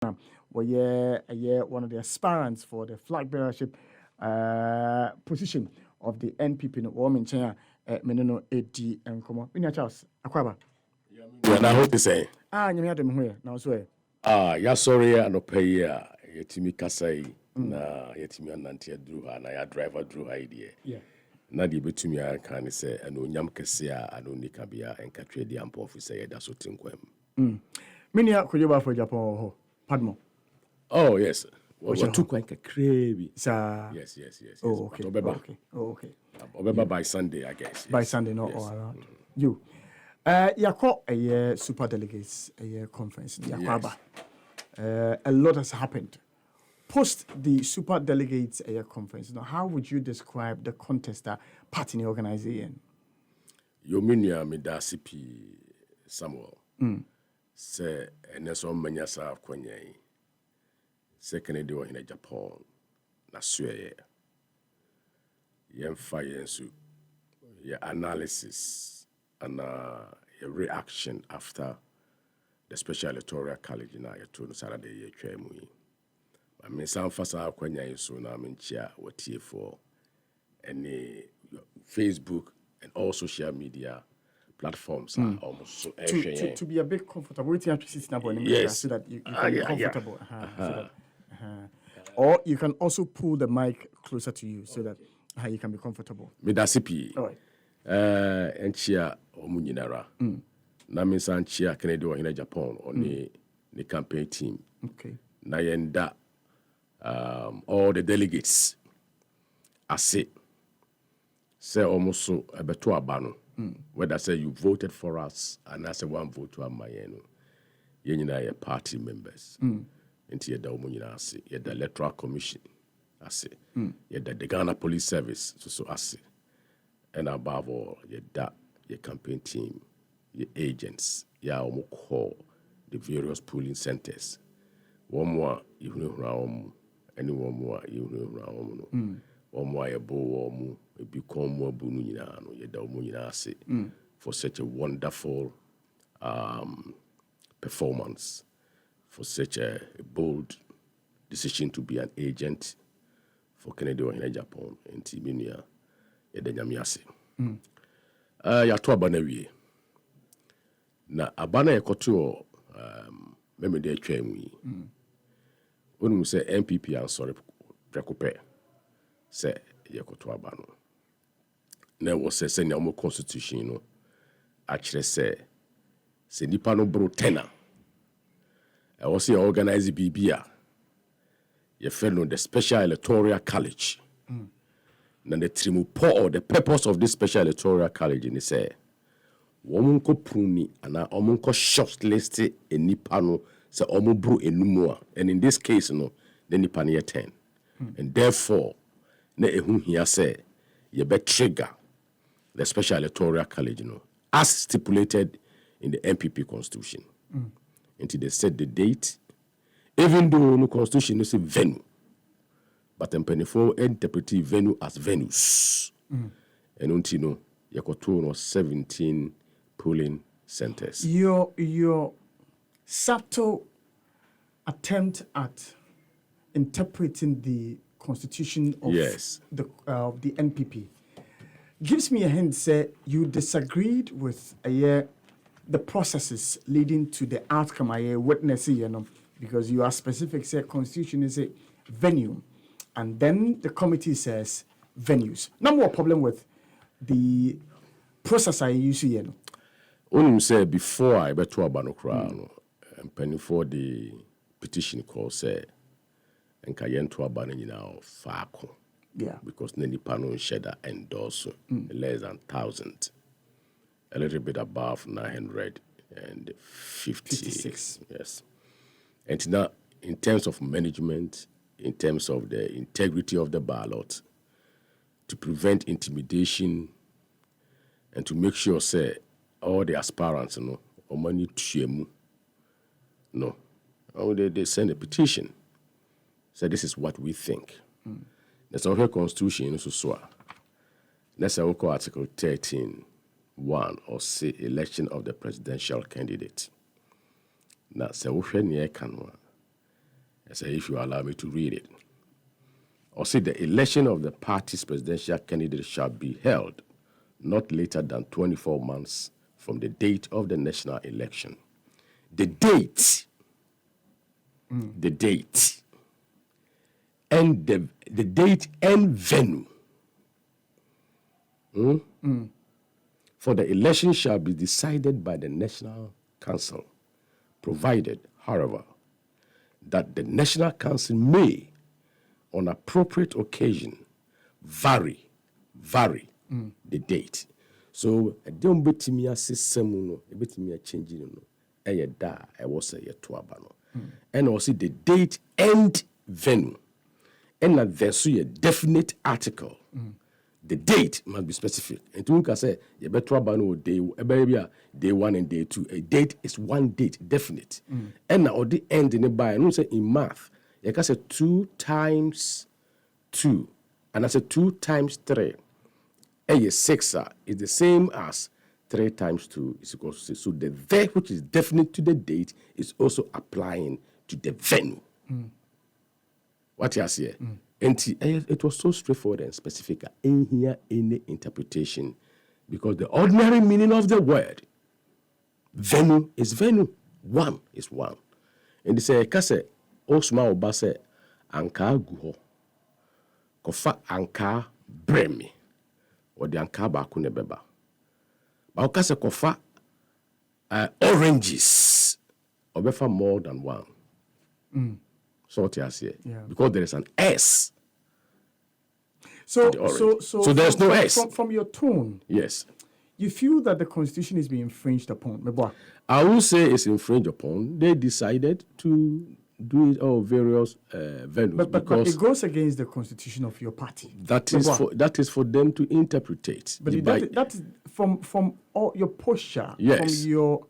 were one of the aspirants for the flag bearership position of the NPP. No, woman chair, menino AD and come on. Minya Charles, Akwaba. And I hope to say, You had them here now, swear. ya sorry, no pay ya, yetimi kasai, na yetimi anantia drew her, na ya driver drew her idea. Yeah. Na di betumi ya kan say, ano nyam kese a ano nika bia enka trade ampo officer ya da so tinkwem. Minya kujoba for Japan, Padmo. Oh, yes. Well, too quite crazy. Yes. Oh, okay. Okay. Obeba by Sunday, I guess. Yes. By Sunday, not all around. You. You call a super delegates a conference. Yes. A lot has happened. Post the super delegates a conference. Now, how would you describe the contest that party organization? You mean ya midasipi Samuel? Say, and there's so many as I've kwenye. Second day in Japan, na swear fire your analysis and your reaction after the special electoral college na your two Saturday ye twemu. I mean some fast kwanya so na menchia what for any Facebook and all social media platforms are almost so to be a bit comfortable with your sitting up so that you can be comfortable. Or you can also pull the mic closer to you so that you can be comfortable. Midasipi. All right. And chia omunyinara. Na minsan chia Canada in Japan on the campaign team. Okay. Na yenda all the delegates ase say almost so abeto abano. Whether say you voted for us and I say one vote to amayeno. Yenyina ye party members. Into the Omunina ase, the Electoral Commission ase, the Ghana Police Service so ase, and above all, your campaign team, your agents, your call the various polling centers. One more, you know, anyone more, you know, one more, a bow, a become more bunina, no, the Omunina ase, for such a wonderful performance. For such a bold decision to be an agent for Canada in Japan and Timinia, Edenyamiase. Yato abanawie. Na abana ekoto meme de twamwi. Onu say NPP ansori prekope say yekoto abano. Na wo say na mo constitution no a kire say nipa no bro tenor. I was organizing BBA. You fellow the Special Electoral College. Now the trimupo or the purpose of this Special Electoral College is say, womunko pruni ana omunko shortlist enipano se omubru enumua. And in this case, no, the nipani 10. And therefore, ne ehun here say, you bet trigger the Special Electoral College, as stipulated in the NPP Constitution. Until they set the date, even though no constitution is a venue, but in 24 interpret venue as venues. And until you got 17 polling centers. Your subtle attempt at interpreting the constitution of the NPP gives me a hint. Say you disagreed with the processes leading to the outcome I witness because you are specific, say constitution is a venue, and then the committee says venues. No more problem with the process I use here. Only say before I bet to abano crown and penny for the petition call say and kayen to abano now fako. Yeah. Because neni pano shedder endorse less than 1,000. A little bit above 956. Yes. And now, in terms of management, in terms of the integrity of the ballot, to prevent intimidation, and to make sure, say, all the aspirants, or money to they send a petition. Say, this is what we think. That's our constitution, so. That's our Article 13. 1 or say election of the presidential candidate. Now, say we can I say, if you allow me to read it. Or say the election of the party's presidential candidate shall be held not later than 24 months from the date of the national election. The date, and the date and venue for the election shall be decided by the National Council, provided, however, that the National Council may, on appropriate occasion, vary the date. So, a don't bet me a system, no, a bit me a change, no, a da, I was a tuabano. And also the date and venue. And there's a definite article. The date must be specific. And to can say, you better day 1 and day 2. A date is one date, definite. And now the end in the by, and say in math, you can say 2 times 2. And I say 2 times 3. A 6 is the same as 3 times 2 is equal to 6. So the there which is definite to the date is also applying to the venue. What you see? And it was so straightforward and specific. In here, any interpretation, because the ordinary meaning of the word venue is venue. One is one. And they say, "Kase osma obase anka guho kofa anka bremi or the anka baku nebeba." But kase kofa oranges obefa more than one. So what you say? Because there is an S. So there's no S. From your tone, yes, you feel that the Constitution is being infringed upon. I will say it's infringed upon. They decided to do it all various venues, but it goes against the Constitution of your party. That is for them to interpret. But that is from all your posture, from your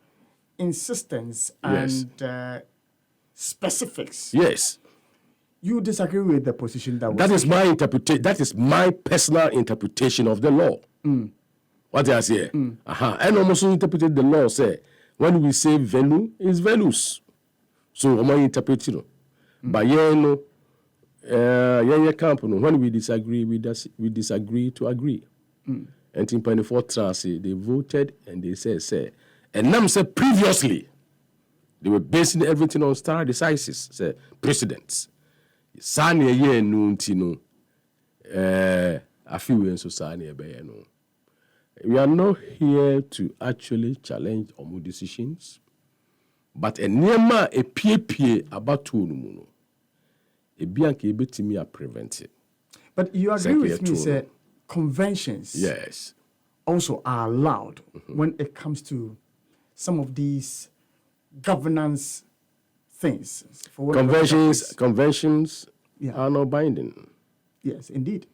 insistence and specifics. Yes. You disagree with the position that was That is my interpretation. That is my personal interpretation of the law. What I say? And almost interpreted the law say when we say venue, it's venues. So I'm interpreting. But when we disagree, we disagree to agree. And in 24 trans, they voted and they said, and Nam said previously, they were basing everything on stare decisis, say precedents. Sani ye no ntino afiwe nso sani ebe no. We are not here to actually challenge our decisions, but enema pie about two no. E bianca ebetimi a prevent it. But you agree with me, say conventions also are allowed when it comes to some of these governance things. Conventions are not binding. Yes, indeed.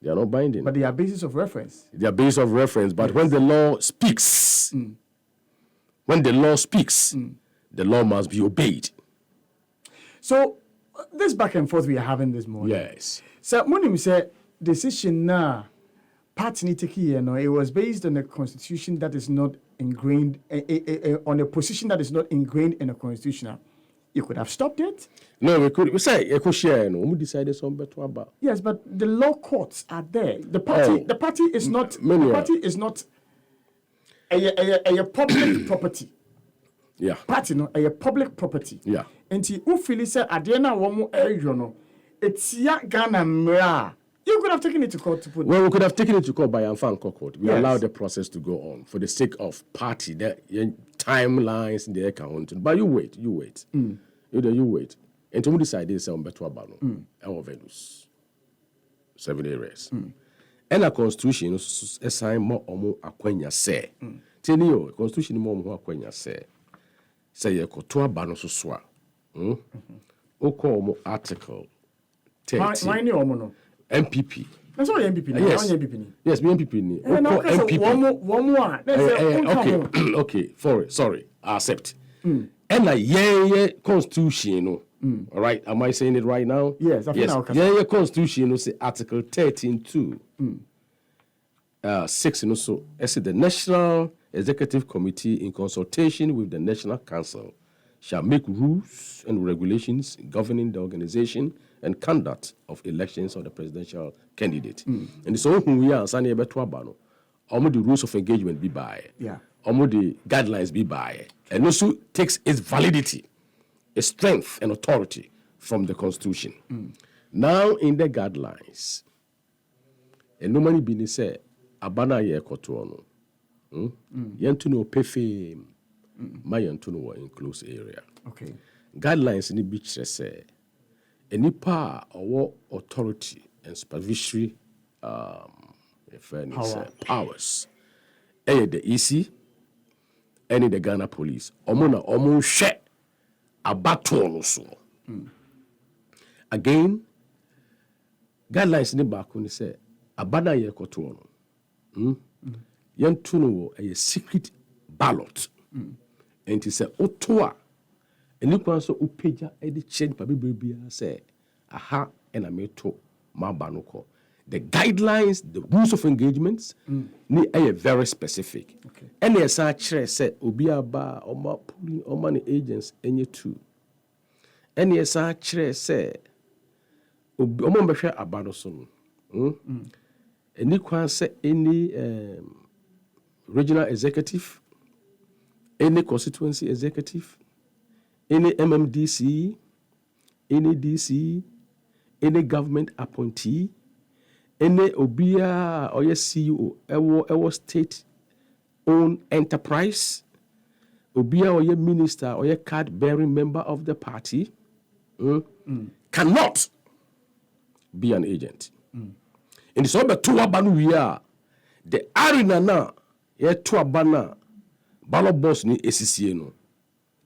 They are not binding. But they are basis of reference. They are basis of reference. But when the law speaks, the law must be obeyed. So this back and forth we are having this morning. Yes. So when you say decision now, party it was based on a constitution that is not ingrained on a position that is not ingrained in a constitution. You could have stopped it. No, we could. We say we could share. No, we decided something better about. Yes, but the law courts are there. The party is not. The party is not a public property. Yeah. Party no a public property. Yeah. And you feel say adena womo no. It's ya Ghana mra. You could have taken it to court to put. Well, we could have taken it to court by Anfan court. We allowed the process to go on for the sake of party, the timelines in the account. But you wait. You wait. And to decide this on better about our values. 7 areas. And a constitution assign more or more akwenya say. Tell you, constitution more akwenya say. Say a kotua bano so swa. Oko article 30. Why no? NPP. That's all NPP. Yes, NPP. NPP. Okay. Sorry. I accept. And a constitution. All right. Am I saying it right now? Yes. Constitution. Say Article 13(2). 6. So, I said the National Executive Committee, in consultation with the National Council, shall make rules and regulations governing the organization and conduct of elections of the presidential candidate. And so we are saying about the rules of engagement be by, the guidelines be by, and also takes its validity, its strength and authority from the Constitution. Now in the guidelines, and no money being said, abana ye kotono, yentuno pefe, my yentuno enclosed area. Okay. Guidelines in the beach say, any power or authority and supervisory powers, the EC, any the Ghana police, omona share a battle so. Again, guidelines in the back when they say abana ye kotono, yentuno a secret ballot, and it say otoa. And you can so upeja edi change pa baby say aha and ameto ma banoko. The guidelines, the rules of engagements, ni very specific. Okay. And yes, I say obia ba oma pulling oma ni agents enye too. And yes, I say oma mesha abano so. And you can say any regional executive, any constituency executive, any MMDC, any DC, any government appointee, any obia or CEO, our state-owned enterprise, obia or minister or card-bearing member of the party, cannot be an agent. In the summer, two abanu we are the arena na two abana ballot boss ni ACCA.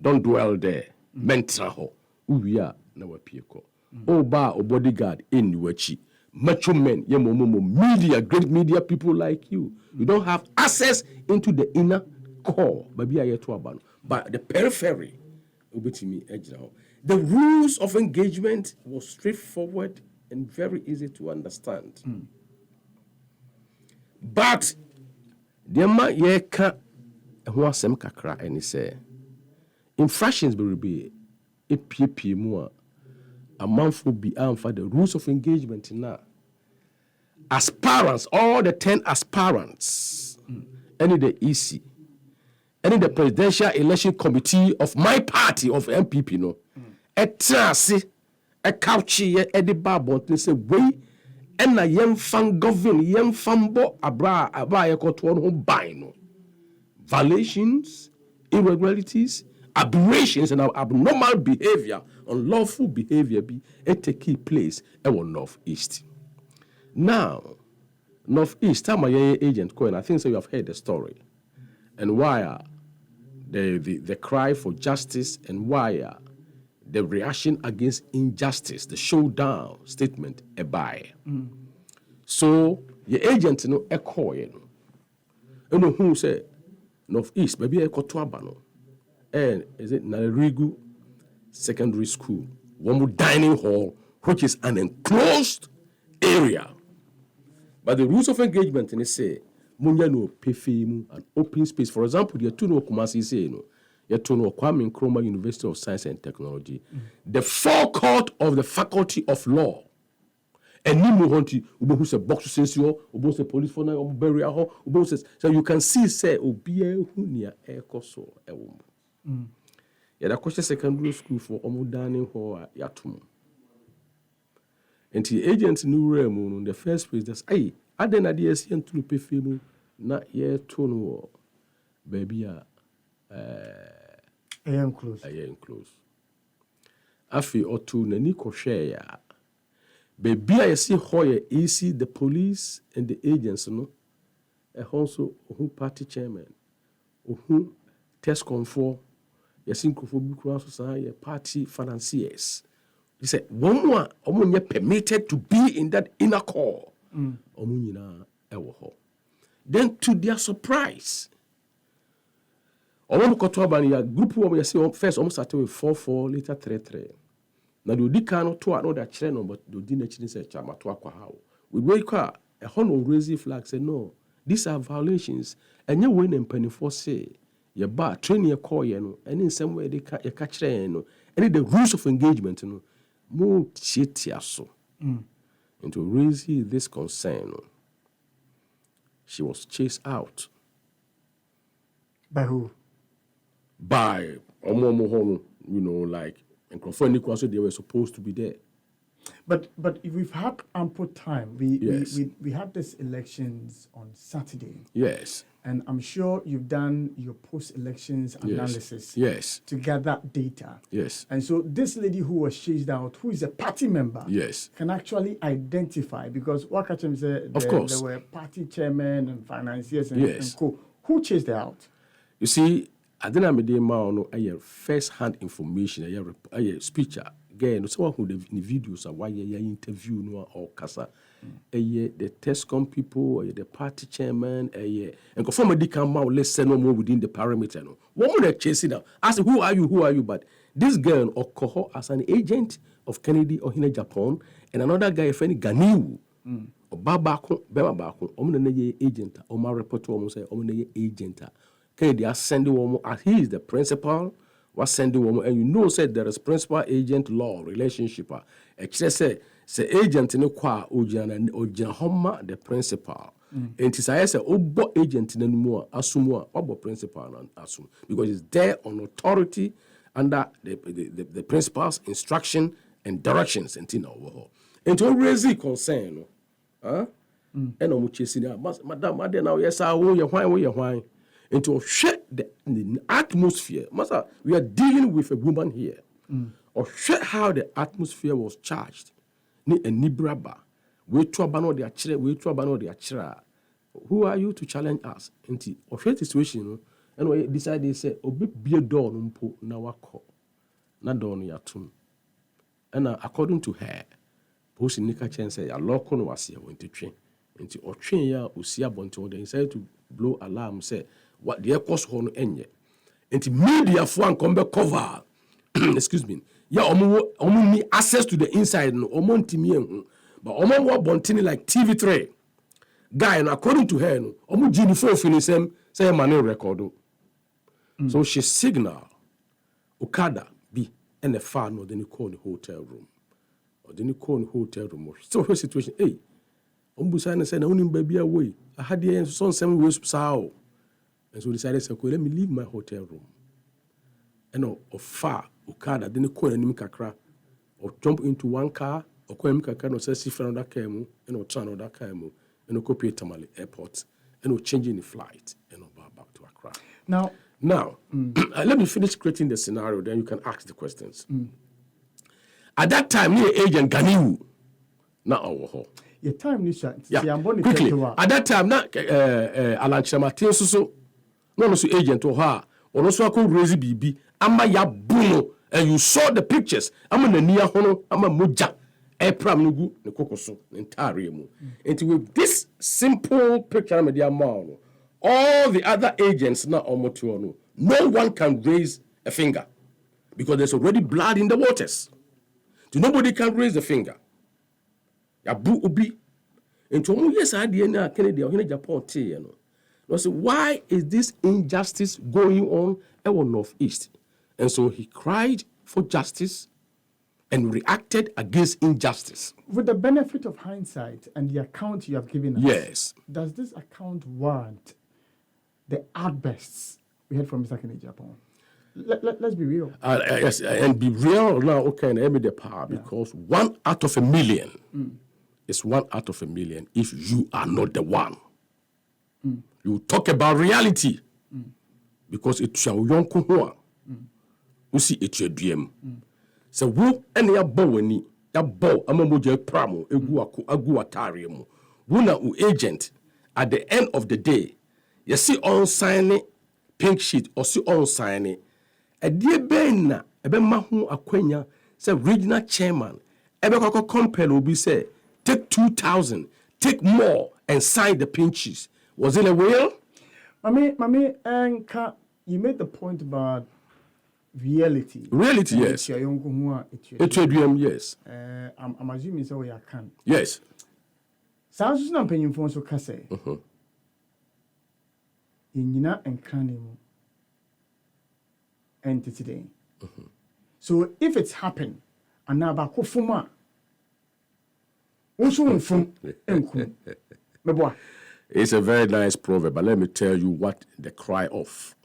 Don't dwell there. Mentra ho. Uwia na wapieko. Oba o bodyguard in wachi. Macho men, ye media, great media people like you. You don't have access into the inner core. But the periphery, the rules of engagement was straightforward and very easy to understand. But the man ye ka ho asem kakra and he say infractions will be a PPM more a month will be for the rules of engagement now. Aspirants, all the 10 aspirants, any the EC, any the Presidential Election Committee of my party of NPP, no, a trasi, a couchy, a debabo, and say, way, and a young fan govern, young fambo, abra, a cotton home buy no. Violations, irregularities, aberrations, and abnormal behavior, unlawful behavior be a key place our northeast. Now, northeast, I'm a agent coin. I think so you have heard the story. And why the cry for justice and why the reaction against injustice, the showdown statement a buy. So your agent no echo you know who say northeast, maybe a Kotuabano. And is it Naregu Secondary School, one more dining hall, which is an enclosed area. But the rules of engagement, and they say, Munya no pefimu, an open space. For example, the two no Kumasi say, no, the two no Kwame Nkrumah University of Science and Technology, the forecourt of the Faculty of Law. And Nimu Honti, who say box sensio, who say police for now, burial, who says, so you can see, say, Obia Hunia Ekoso, a woman. Yeah, the question secondary school for dining hall yatum. And the agents knew Raymond in the first place. That's I didn't idea see to pay film not yet to baby. I am close. Afi or two Naniko share. Baby, I see Hoyer easy the police and the agents, no. Also who party chairman, who test control. Yes, society party financiers. He said, one more permitted to be in that inner core. Then, to their surprise, group first almost started with 4-4, later 3-3. Now, the Dicano to another channel, but the dinner said, Chamatuaka. We wake up a honor raising flag, said, no, these are violations, and you win and penny for say. Your bar training your call, and in some way they catch no, and the rules of engagement, more shit so. And to raise this concern, she was chased out. By who? By like, and confirmed they were supposed to be there. But we've had ample time. We had these elections on Saturday. Yes. And I'm sure you've done your post-elections analysis to gather data. Yes. And so this lady who was chased out, who is a party member, can actually identify, because Wakachem said there were party chairmen and financiers and co. Who chased her out? You see, I didn't have first-hand information, a speech. Again, someone who in the videos are why you interview no or casa, the TESCOM people, the party chairman, and conform a come out, let's say no more within the parameter. No, one more chasing out. Ask who are you? But this girl or cohort as an agent of Kennedy or Hina Japan, and another guy, if any Ganiu or Babako, Bemabako, Omna agent, or my reporter almost say Omna agent. Kennedy are sending one as he is the principal. Was sending woman, and you know, said there is principal agent law relationship. Say agent in the qua Ojana the principal. And it is I say obo agent in more assume obo principal and assume because it's there on authority under the principal's instruction and directions and thing over. And to raise the concern, and I'm chasing madam, now yes, I will you why. And to share the atmosphere. Master, we are dealing with a woman here. Or share how the atmosphere was charged. Ni enibraba. We trouble the achira. We trouble the achira. Who are you to challenge us? Enti or share situation. And we decided say obi be a door numpo na wako na door no yatum. And according to her, post nika chen say ya loko no wasi ya wenti train. Enti or train ya usia bonto. They decided to blow alarm say. What the cost on enye. And media for and come cover. Excuse me. Yeah, omu access to the inside no omo ntimi but omo wa bontini like TV3. Guy and according to her no omo gini for finish say man record. So she signal Okada B and the far no then you call the hotel room. Or then you call the hotel room. So her situation, hey, ombusa say na unim baby away. I had the son 7 weeks sao. And so decided to say, let me leave my hotel room. And or far, Okada, then call a kakra, or jump into one car, or call him kakra, or say, see another car, and or turn another car, and copy Tamale Airport, and or changing the flight, and back to Accra. Now, let me finish creating the scenario, then you can ask the questions. At that time, near agent Ganiu, not our home. Your time, Nisha. Yeah, quickly. At that time, not Alan Chamatin, so. No, agent or her, or also I could raise BB. Ama ya buno, and you saw the pictures. I'm a near hono, I'm a muja, a pram nugu, the cocoso, entire mu. And with this simple picture, I'm a dear man. All the other agents now are motuano. No one can raise a finger because there's already blood in the waters. So nobody can raise a finger. Ya bu ubi. And to yes, I didn't Kennedy or Japan tea, you know. I said, why is this injustice going on our northeast? And so he cried for justice and reacted against injustice. With the benefit of hindsight and the account you have given us, yes, does this account warrant the outbursts we heard from Mr. Kennedy Japan? Let's be real. Yes, and be real now, okay, and every the power, because 1 out of a million is 1 out of a million if you are not the one. You talk about reality because it's your young kuhua. You see, it's your dream. So, who and ya boweni, ya bo, amamoja pramo, agu atarium. Wuna u agent at the end of the day, you see on signing pink sheet or see on signing. A dear Ben, a ben mahu akwenya, say regional chairman, ebe koko compel will be say, take 2,000, take more and sign the pink sheets. Was it a will? Mami, you made the point about reality. Reality, yes. It's your dream, yes. I'm assuming so you can. Yes. Sounds not paying for so case. Inina and Cranium. entity then. So if it's happened, and now back fuma, also from It's a very nice proverb, but let me tell you what the cry of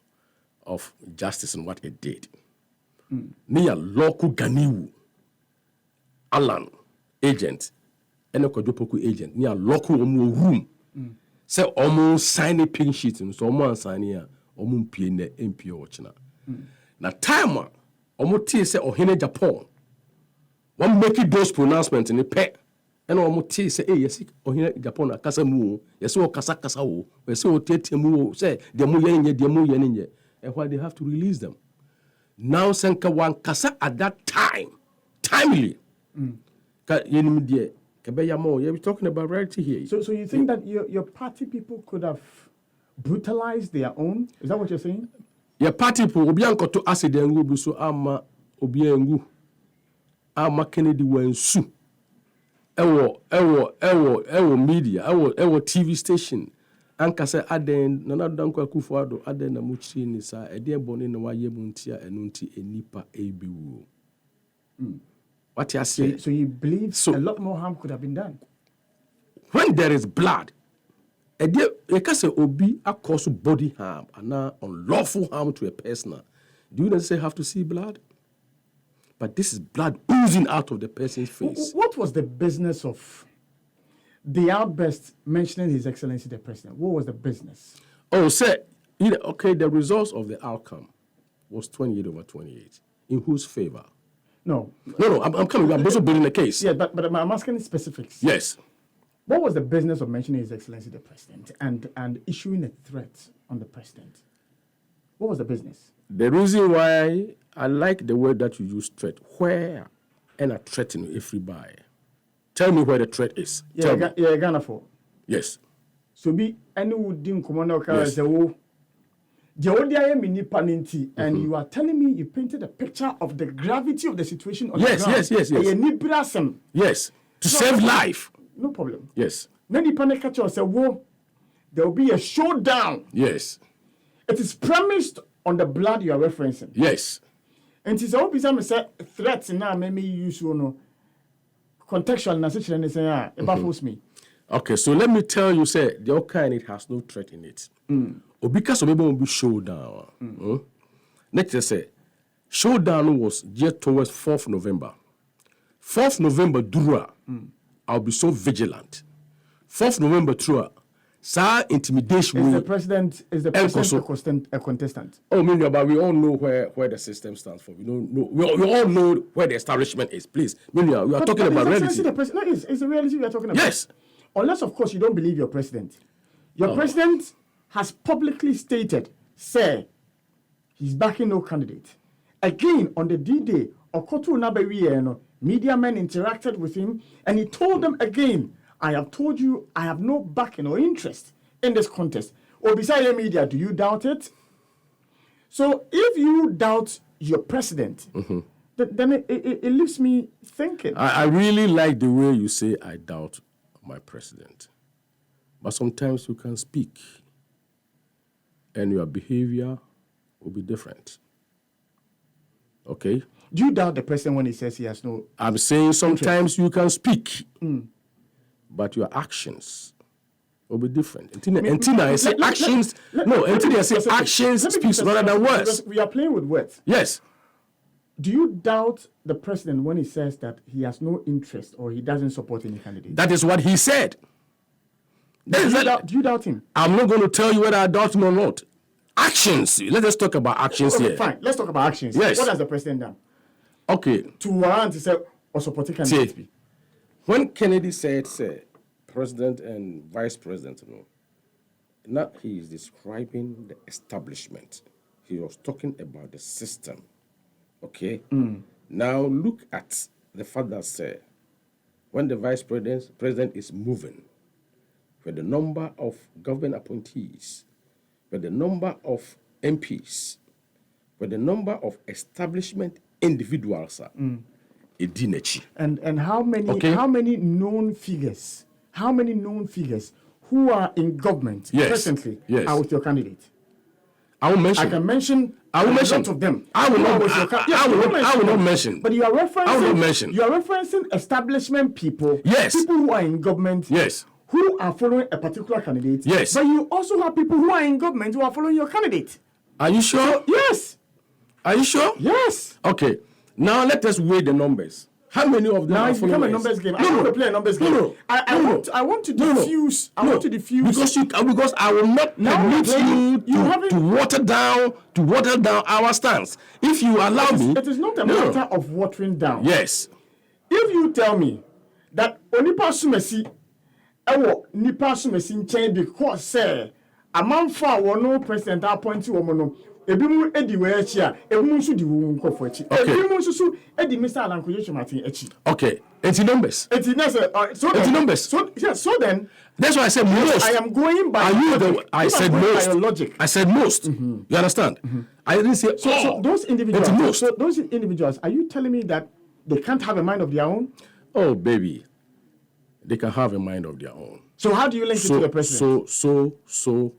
justice and what it did. Near local Ganiwu, Alan agent, and a Kojopoku agent, near local room. Say almost sign a pink sheet and so one sign here, almost PN MP or China. Now, time, almost say or Hene Japan. One making those pronouncements in the pet. And almost say, hey, yes, or here Japan, Casamu, yes, or Casacasao, we say, Tetiamu, say, the Muyen, and why they have to release them. Now, Senka one Casa at that time, timely. You're talking about reality here. So you think that your party people could have brutalized their own? Is that what you're saying? Your party people, Obianko to acid and Rubu, so Ama Obiangu, Ama Kennedy went su. Ewo media, ewo TV station. Anka say aden nana danko akufo ado aden na muchiri ni sa ede boni na waye muntia enunti enipa ebiwu. What you say? So you believe a lot more harm could have been done? When there is blood, you can say obi a cause body harm and unlawful harm to a person. Do you necessarily have to see blood? But this is blood oozing out of the person's face. What was the business of the outburst mentioning His Excellency the President? What was the business? Oh, sir, okay, the results of the outcome was 28/28. In whose favor? No, I'm coming. I'm also building a case. Yeah, but I'm asking specifics. Yes. What was the business of mentioning His Excellency the President and issuing a threat on the President? What was the business? The reason why I like the word that you use, threat, where and a threatening everybody. Tell me where the threat is. Yeah, Ghana for. Yes. So be any would dim commander and you are telling me you painted a picture of the gravity of the situation on the ground. Yes. To save life. No problem. Yes. Then the panic catcher say, "Whoa, there will be a showdown." Yes. It is premised on the blood you are referencing. Yes. And it's all because say threats now maybe use contextual and such and say it baffles me. Okay, so let me tell you, say the kind it has no threat in it. Because maybe will be showdown. Next year say showdown was geared towards 4th November. 4th November Dura, I'll be so vigilant. 4th November Dura, sa intimidation. Is the president a contestant? Oh, but we all know where the system stands for. We don't know. We all know where the establishment is. Please, we are talking about reality. It's the reality we are talking about. Yes. Unless, of course, you don't believe your president. Your president has publicly stated, say, he's backing no candidate. Again, on the D-Day, Okoto Nabewi, media men interacted with him, and he told them again, I have told you I have no backing or interest in this contest. Or beside your media, do you doubt it? So if you doubt your president, then it leaves me thinking. I really like the way you say I doubt my president. But sometimes you can speak and your behavior will be different. Okay? Do you doubt the president when he says he has no... I'm saying sometimes you can speak, but your actions will be different. Until I say actions speaks rather than words. We are playing with words. Yes. Do you doubt the president when he says that he has no interest or he doesn't support any candidate? That is what he said. Do you doubt him? I'm not going to tell you whether I doubt him or not. Actions. Let us talk about actions here. Fine. Let's talk about actions. Yes. What has the president done? Okay. To warrant to say or support a candidate. When Kennedy said, president and vice president, now he is describing the establishment. He was talking about the system. Okay? Now look at the fact that when the vice president is moving, with the number of government appointees, with the number of MPs, with the number of establishment individuals, and how many known figures who are in government presently are with your candidate? I will mention. I can mention. I will mention. A lot of them. I will not. I will not mention. But you are referencing. I will not mention. You are referencing establishment people. Yes. People who are in government. Yes. Who are following a particular candidate. Yes. But you also have people who are in government who are following your candidate. Are you sure? So, yes. Are you sure? Yes. Okay. Now let us weigh the numbers. How many of them now are it's become a followers? numbers game. I want to play a numbers game. I want to diffuse. I want to diffuse because I will not permit you to water down our stance. If you allow me, it is not a matter of watering down. Yes. If you tell me that onipa sumesi ewo nipa sumesi nchen because say a man for one president appointee woman no ebi mu edi we achi a ebi mu nso di wo nkofo achi ebi mu nso so edi Mr. Alankoye Chomati achi. Okay, it's numbers. It's numbers. So then that's why I said most. I am going by I said most. Logic. I said most. You understand? I didn't say so those individuals. So those individuals, are you telling me that they can't have a mind of their own? Oh baby, they can have a mind of their own. So how do you link it to the president? So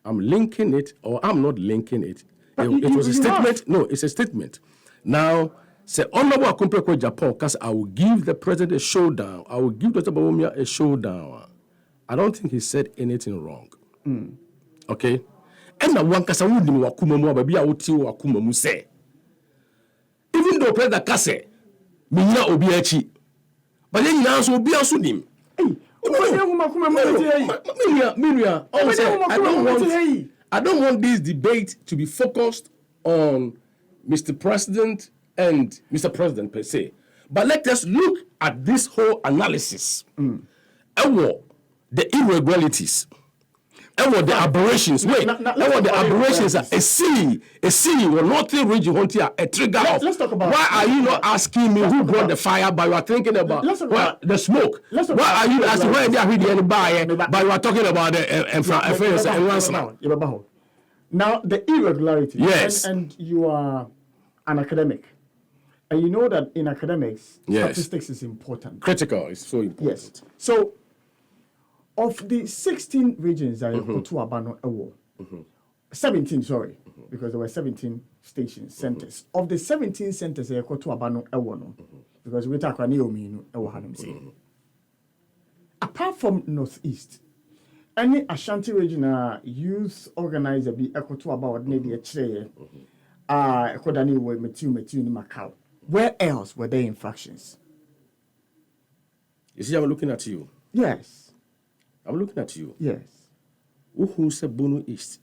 I'm linking it, or I'm not linking it. It was a statement. No, it's a statement. Now, say Honorable Akumpeko Japan, because I will give the president a showdown. I will give Dr. Bawumia a showdown. I don't think he said anything wrong. Okay? And the one kasa wudi mu wakuma mu ababi a woti wakuma mu say. Even though President Kase, minya obi achi. But then you also obi aso nim. I don't want this debate to be focused on Mr. President and Mr. President per se. But let us look at this whole analysis. The irregularities. The aberrations. The aberrations are a sea or nothing region a trigger off. Let's talk about. Why are you not asking me who brought the fire, but you are thinking about the smoke? Why are you asking where they are reading but you are talking about the now the irregularity. Yes. And you are an academic. And you know that in academics, statistics is important. Critical is so important. Yes. So of the 16 regions that Abano Award, 17, sorry, because there were 17 station centers. Of the 17 centers, Abano Award, because we talk about apart from Northeast, any Ashanti regional youth organizer be Ekoto about Nadia Chile, Ekodani were Metu in Macau. Where else were there infractions? You see, I'm looking at you. Yes. I'm looking at you. Yes. Who said Bono East?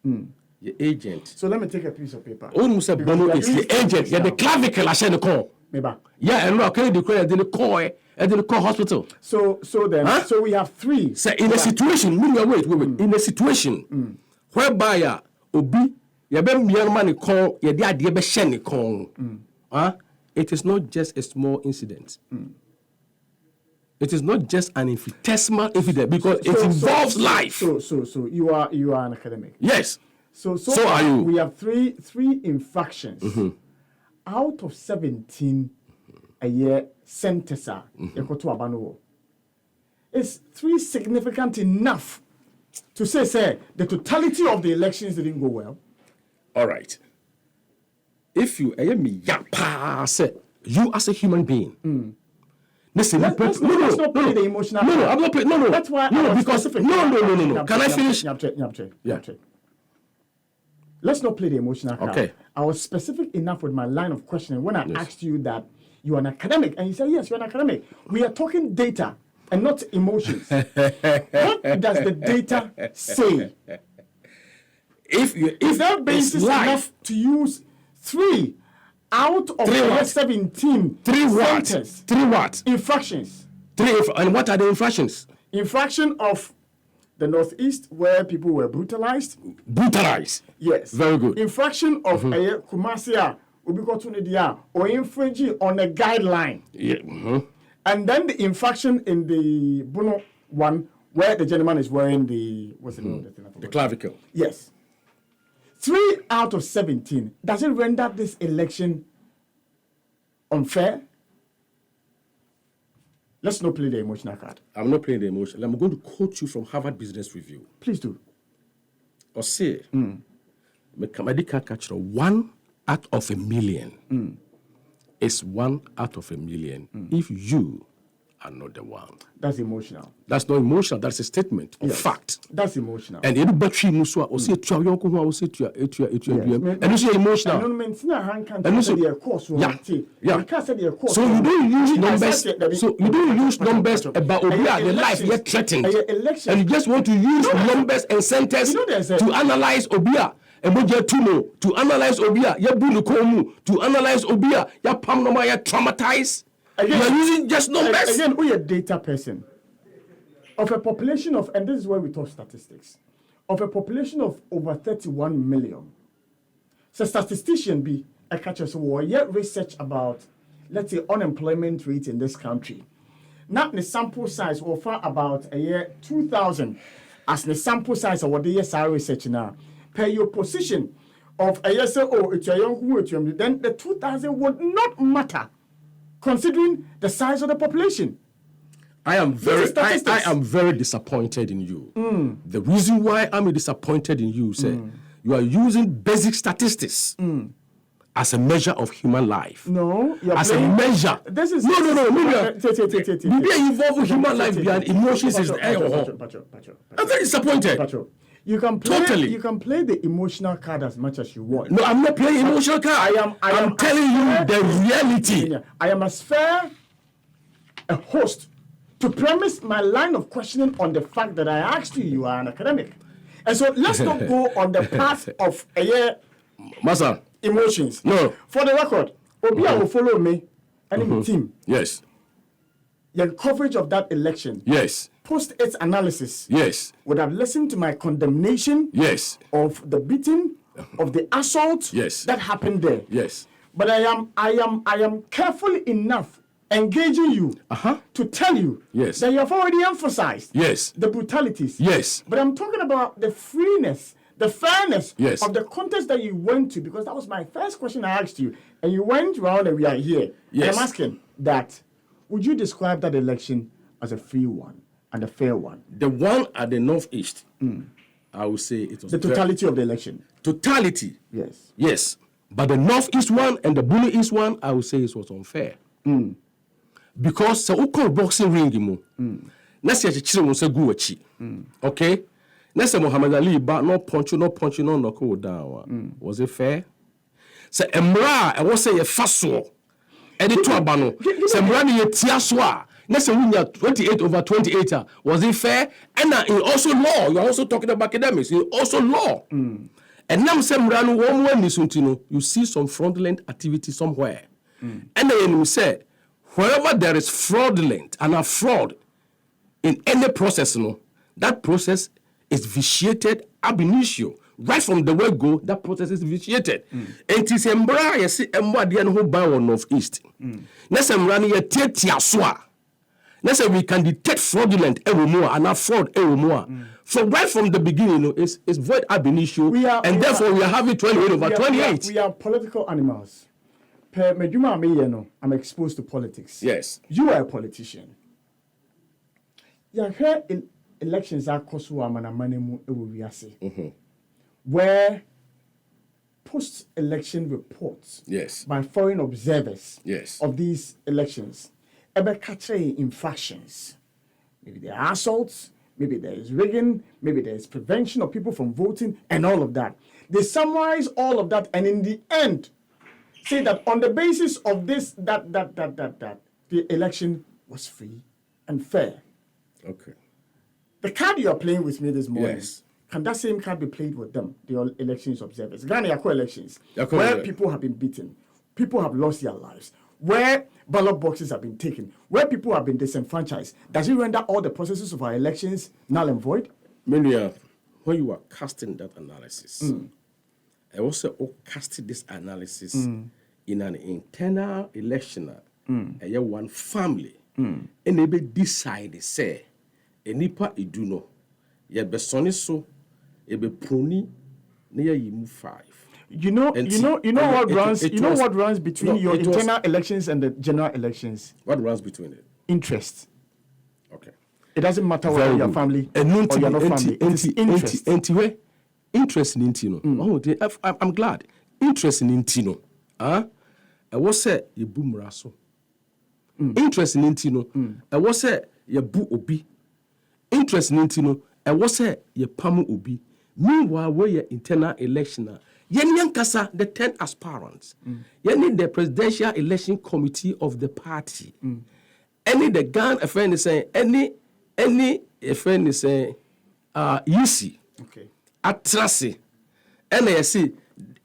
Your agent. So let me take a piece of paper. Who said Bono East? The agent. Yeah, the clavicle. I said the call. Maybe. Yeah, and look, I declare the call. And the call hospital. So then, so we have three. So in a situation, wait. In a situation whereby Obi, you be man call, you be adi be sheni call. It is not just a small incident. It is not just an infinitesimal incident because it involves life. So you are an academic. Yes. So are you. We have three infractions out of 17 a year centers. It's three significant enough to say the totality of the elections didn't go well. All right. If you you as a human being. Listen, let's not play the emotional card. I'm not playing. No. That's why because no. Can I finish? Yeah. Let's not play the emotional card. Okay. I was specific enough with my line of questioning when I asked you that you are an academic, and you said yes, you're an academic. We are talking data and not emotions. What does the data say? If that basis enough to use 3 out of 17 centers. 3 what? Infractions. And what are the infractions? Infraction of the Northeast where people were brutalized. Brutalized? Yes. Very good. Infraction of Kumasia, or infringing on a guideline. Yeah. And then the infraction in the Bono one where the gentleman is wearing the, what's the name of the thing? The clavicle. Yes. 3 out of 17. Does it render this election unfair? Let's not play the emotional card. I'm not playing the emotional. I'm going to quote you from Harvard Business Review. Please do. Or say, 1 out of a million is 1 out of a million if you are not the one. That's emotional. That's not emotional. That's a statement of fact. That's emotional. And you battery muswa or say to your uncle who say to and you say emotional. So you don't use numbers. So you don't use numbers about the life you're threatened. And you just want to use numbers and sentences to analyze Obia. To analyze Obia, to analyze Obia, ya pam no ya traumatized. You are using just numbers. Again, we are a data person. Of a population of, and this is where we talk statistics, of a population of over 31 million. So statistician be a catcher, so we yet research about, let's say, unemployment rate in this country. Not the sample size, or far about a year 2000 as the sample size of what the years are research now. Per your position of a year, so it's a young, then the 2000 would not matter. Considering the size of the population. I am very disappointed in you. The reason why I'm disappointed in you, sir, you are using basic statistics as a measure of human life. No, as a measure. This is no. Maybe involve human life and emotions is I'm very disappointed. You can play, totally. You can play the emotional card as much as you want. No, I'm not playing emotional card. I'm telling you the reality. I am as fair a host to premise my line of questioning on the fact that I asked you are an academic. And so let's not go on the path of Masa. Emotions. No. For the record, Obia will follow me and my team. Yes. Your coverage of that election. Yes. Post its analysis. Yes. Would have listened to my condemnation. Yes. Of the beating, of the assault. Yes. That happened there. Yes. But I am careful enough engaging you to tell you that you have already emphasized the brutalities. Yes. But I'm talking about the freeness, the fairness of the contest that you went to, because that was my first question I asked you. And you went around and we are here. Yes. I'm asking that, would you describe that election as a free one and a fair one? The one at the Northeast, I would say it was the totality of the election. Totality. Yes. Yes. But the Northeast one and the Bully East one, I would say it was unfair. Because the Oko boxing ring, let's say children say go okay? Let's say Muhammad Ali, but no punch, no knock down. Was it fair? So Emra, I was say a faso. Editor Abano. So Emra ye tiaswa. Let's say we 28/28. Was it fair? And also law. You're also talking about academics. Also law. And now you see some fraudulent activity somewhere. And then you say, wherever there is fraudulent and a fraud in any process, that process is vitiated ab initio. Right from the word go, that process is vitiated. And it is embra, you see, who buy one Northeast. Let's say we can detect fraudulent and not fraud So right from the beginning, it's void ab initio, and therefore we are having 28/28. We are political animals. I'm exposed to politics. Yes. You are a politician. You heard elections are where post-election reports by foreign observers of these elections infractions. Maybe there are assaults, maybe there is rigging, maybe there is prevention of people from voting, and all of that. They summarize all of that, and in the end, say that on the basis of this, that, the election was free and fair. Okay. The card you are playing with me this morning, can that same card be played with them, the elections observers? Ghana elections, where people have been beaten, people have lost their lives, where ballot boxes have been taken, where people have been disenfranchised. Does it render all the processes of our elections null and void? Melia, when you are casting that analysis, I also casted this analysis in an internal election, one family, and they decide, say, a nipa iduno, ye be soni so, ye be pruni, near you move 5. You know what runs between your internal elections and the general elections? What runs between it? Interest. Okay. It doesn't matter whether you're family or you're not family. It is interest. interest in Intino. I'm glad. Interest in Intino. I was say you boom raso. Interest in Intino. I was say you boo obi. Interest in Intino. I was say you pamu obi. Meanwhile, where your internal election, Yankasa, the 10 aspirants, you need the presidential election committee of the party. Any the gun a friend is saying, any a friend is saying, UC, Atrasi, and I see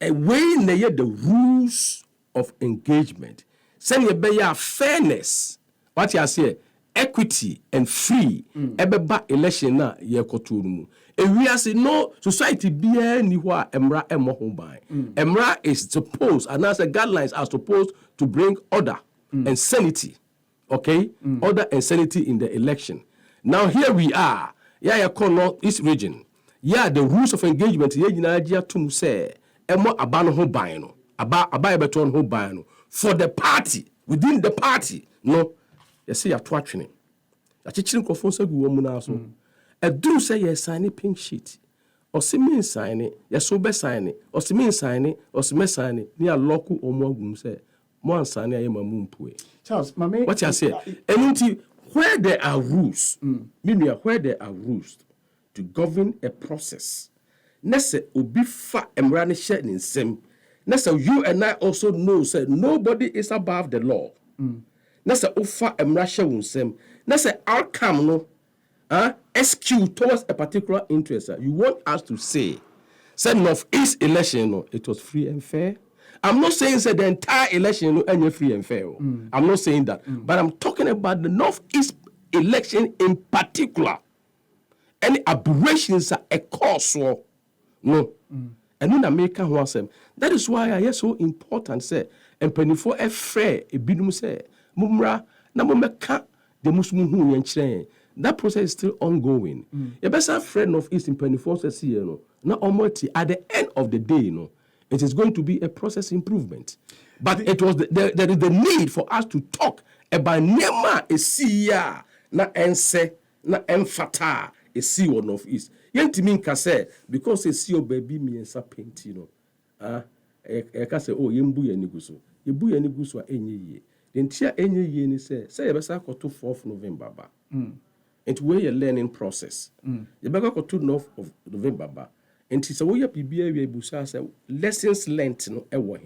a way near the rules of engagement. Send you be fairness, what you say, equity and free, ebeba election na ye koturumu. We are saying no society be anywhere emra emohombai. Emra is supposed, and as the guidelines are supposed to bring order and sanity. Okay? Order and sanity in the election. Now here we are. Yeah, call North-East region. Yeah, the rules of engagement, yeah, to say, emo abano ho baino. Aba beton ho baino. For the party, within the party, no. You see, you're twatching. A teaching confonsa gu womuna so. A do say you sign a pink sheet. Or see me sign it, you so be sign it, or see me sign it, or see me sign it, near local or more gum say. More sign it, I'm a moonpue. Charles, Mame, what you say? And where there are rules, meaning where there are rules to govern a process, Nessa ubi fa emrani shed in sim. Nessa you and I also know say nobody is above the law. Nessa ufa emrasha unsem. Nessa outcome no SQ towards a particular interest. You want us to say North-East election no, it was free and fair. I'm not saying that the entire election is free and fair. I'm not saying that. But I'm talking about the North-East election in particular. Any aberrations are a cause or no. And in America, that is why I is so important. Say, and penny for a fair, a bidum say, Mumra, Namumeka, the Muslim who and that process is still ongoing. You better friend of East in penny for says, not almost at the end of the day, it is going to be a process improvement. But it was there is the need for us to talk about Nema Esia, na ense, na emfata, Esi one of East. Yentimin kase, because Esi baby me and sapentino. Eka say, oh, yembu yeniguso. Yebu yeniguso enye ye. Then tia enye ye ni say yebesa koto 4th November ba. It's where your learning process. Yebeka koto 9th of November ba. And it's a way of PBA lessons learned no ever.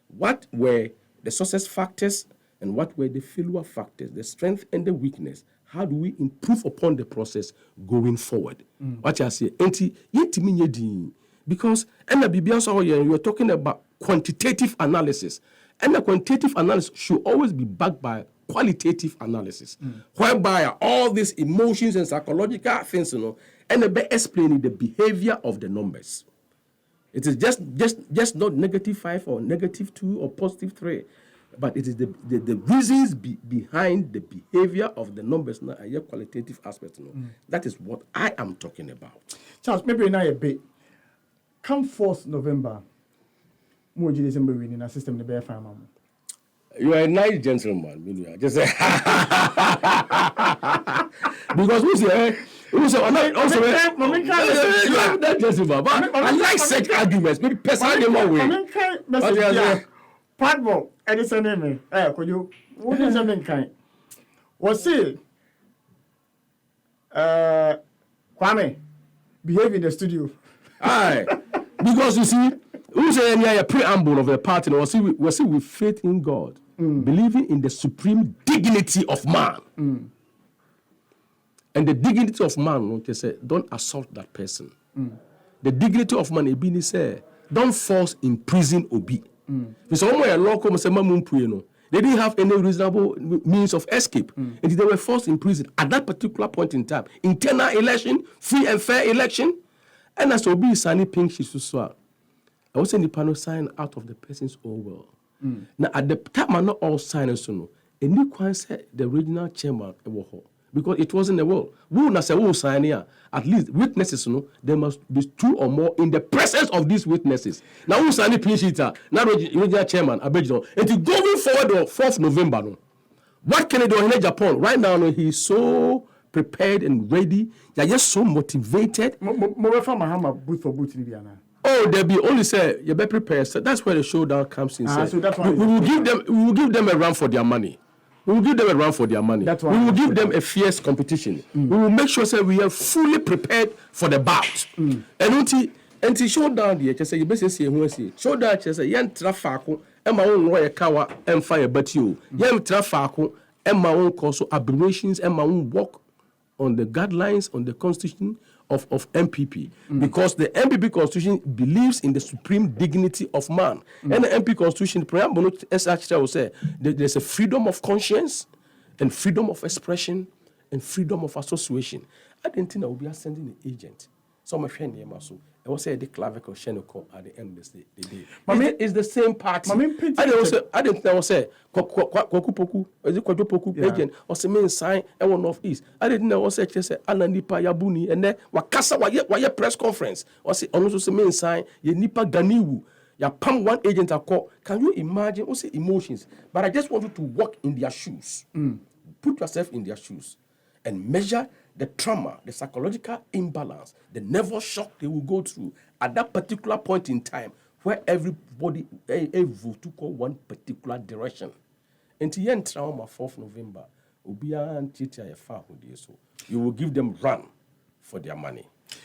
What were the success factors and what were the failure factors, the strength and the weakness? How do we improve upon the process going forward? What I say, because you are talking about quantitative analysis, and the quantitative analysis should always be backed by qualitative analysis, whereby all these emotions and psychological things, and they explaining the behavior of the numbers. It is just not -5 or -2 or +3, but it is the reasons behind the behavior of the numbers now a qualitative aspect. That is what I am talking about. Charles, maybe now a bit. Come 4th November, more December in a system the bear farm. You are a nice gentleman, just say because who's there? I like such arguments. Maybe personally, way. Padbo, Edison, could you? What is the kind? Was it? Kwame, behave in the studio. Aye, because you see, who's a preamble of the party? Was it with faith in God, believing in the supreme dignity of man. And the dignity of man, they say, don't assault that person. The dignity of man, Ebini say, don't force imprison Obi. They didn't have any reasonable means of escape. And they were forced in prison at that particular point in time. Internal election, free and fair election. And as Obi is signing pink sheets, I was in the panel sign out of the person's own will. Now, at the time, I'm not all signers, so a new one said the original chairman, because it wasn't a will. We will say, sign here. At least witnesses, there must be 2 or more in the presence of these witnesses. Now, who sign the pink sheet? Now, original chairman, Abedjo. And to going forward on 4th November, what can he do in Japan? Right now, he is so prepared and ready. They are just so motivated. Booth for booth in Oh, they'll be only say you better prepare. So that's where the showdown comes in. So that's why we will give them a run for their money. We will give them a run for their money. That's we why will give them a fierce competition. We will make sure that we are fully prepared for the bout. And until showdown there, just say you basically see who see. Showdown just say yan trafako, and my own royal kawa and fire but you. Yan trafako, and my own cause aberrations and my own work on the guidelines on the constitution of NPP, because the NPP constitution believes in the supreme dignity of man. And the NPP constitution, the preamble will say there's a freedom of conscience and freedom of expression and freedom of association. I didn't think I would be sending an agent. So my friend here, so I was saying the clavicle Shenoko at the end of the day. It's the same party. I didn't think I was say Kwakupoku, is it Kwakupoku agent or some main sign and one of East. I didn't know was actually say Ananipa Yabuni and then Wakasa why press conference or say almost the main sign ye Nipa Ganiwu. Ya pam one agent I call. Can you imagine also emotions? But I just want you to walk in their shoes. Put yourself in their shoes and measure the trauma, the psychological imbalance, the nervous shock they will go through at that particular point in time where everybody took on one particular direction. Until the end trauma 4th November, you will give them run for their money.